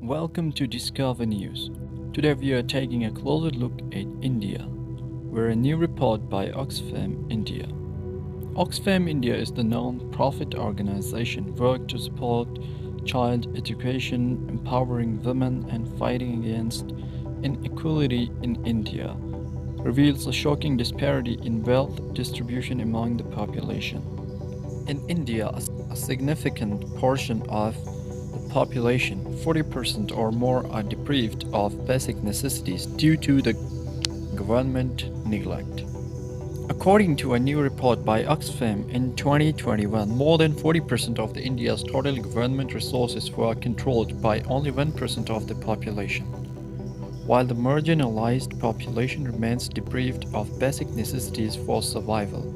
Welcome to Discover News. Today we are taking a closer look at India, where a new report by Oxfam India. Oxfam India is the non-profit organization work to support child education, empowering women and fighting against inequality in India, reveals a shocking disparity in wealth distribution among the population. In India, a significant portion of the population, 40% or more, are deprived of basic necessities due to the government neglect. According to a new report by Oxfam in 2021, more than 40% of India's total government resources were controlled by only 1% of the population, while the marginalized population remains deprived of basic necessities for survival.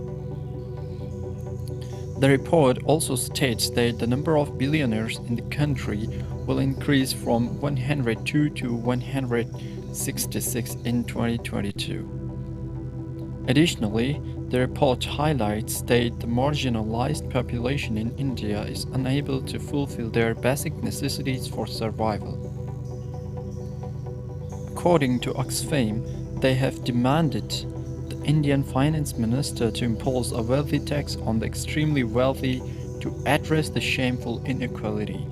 The report also states that the number of billionaires in the country will increase from 102 to 166 in 2022. Additionally, the report highlights that the marginalized population in India is unable to fulfill their basic necessities for survival. According to Oxfam, they have demanded the Indian finance minister to impose a wealthy tax on the extremely wealthy to address the shameful inequality.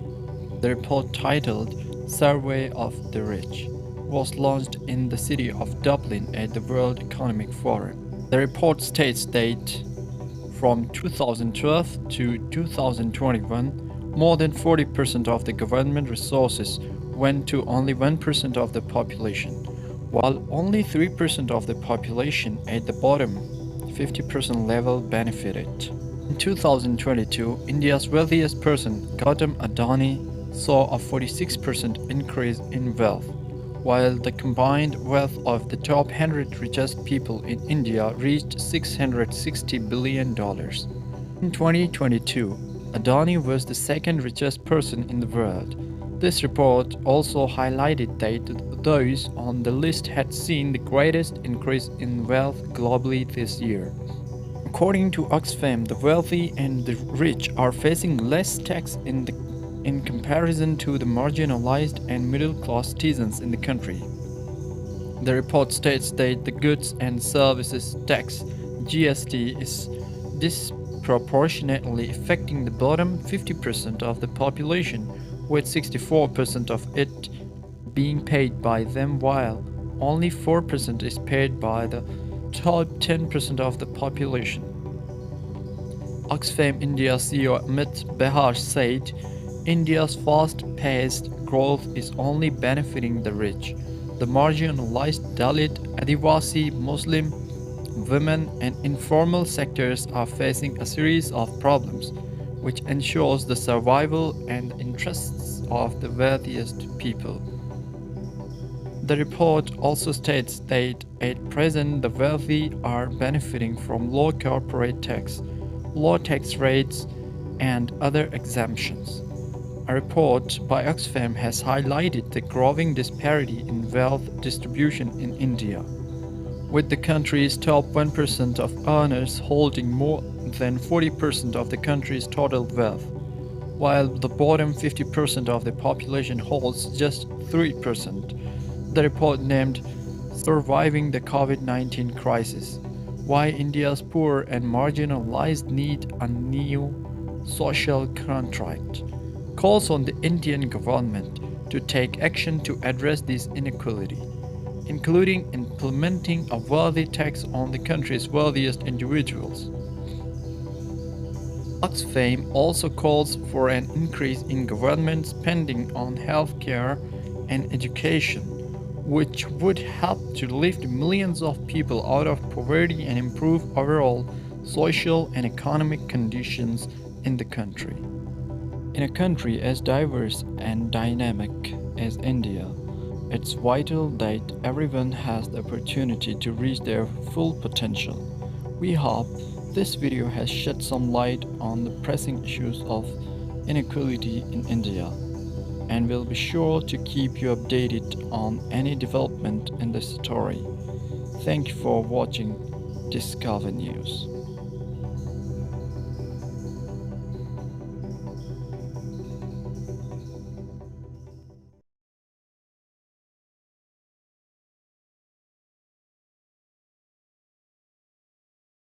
The report, titled Survey of the Rich, was launched in the city of Dublin at the World Economic Forum. The report states that from 2012 to 2021, more than 40% of the government resources went to only 1% of the population, while only 3% of the population at the bottom 50% level benefited. In 2022, India's wealthiest person, Gautam Adani, saw a 46% increase in wealth, while the combined wealth of the top 100 richest people in India reached $660 billion. In 2022, Adani was the second richest person in the world. This report also highlighted that those on the list had seen the greatest increase in wealth globally this year. According to Oxfam, the wealthy and the rich are facing less tax in comparison to the marginalized and middle-class citizens in the country. The report states that the goods and services tax (GST) is disproportionately affecting the bottom 50% of the population, with 64% of it being paid by them, while only 4% is paid by the top 10% of the population. Oxfam India CEO Amit Behar said, India's fast-paced growth is only benefiting the rich. The marginalized Dalit, Adivasi, Muslim, women, and informal sectors are facing a series of problems, which ensures the survival and interests of the wealthiest people. The report also states that at present the wealthy are benefiting from low corporate tax, low tax rates, and other exemptions. A report by Oxfam has highlighted the growing disparity in wealth distribution in India, with the country's top 1% of earners holding more than 40% of the country's total wealth, while the bottom 50% of the population holds just 3%. The report named Surviving the COVID-19 Crisis: Why India's Poor and Marginalized Need a New Social Contract, calls on the Indian government to take action to address this inequality, including implementing a wealthy tax on the country's wealthiest individuals. Oxfam also calls for an increase in government spending on healthcare and education, which would help to lift millions of people out of poverty and improve overall social and economic conditions in the country. In a country as diverse and dynamic as India, it's vital that everyone has the opportunity to reach their full potential. We hope this video has shed some light on the pressing issues of inequality in India, and we'll be sure to keep you updated on any development in the story. Thank you for watching Discover News.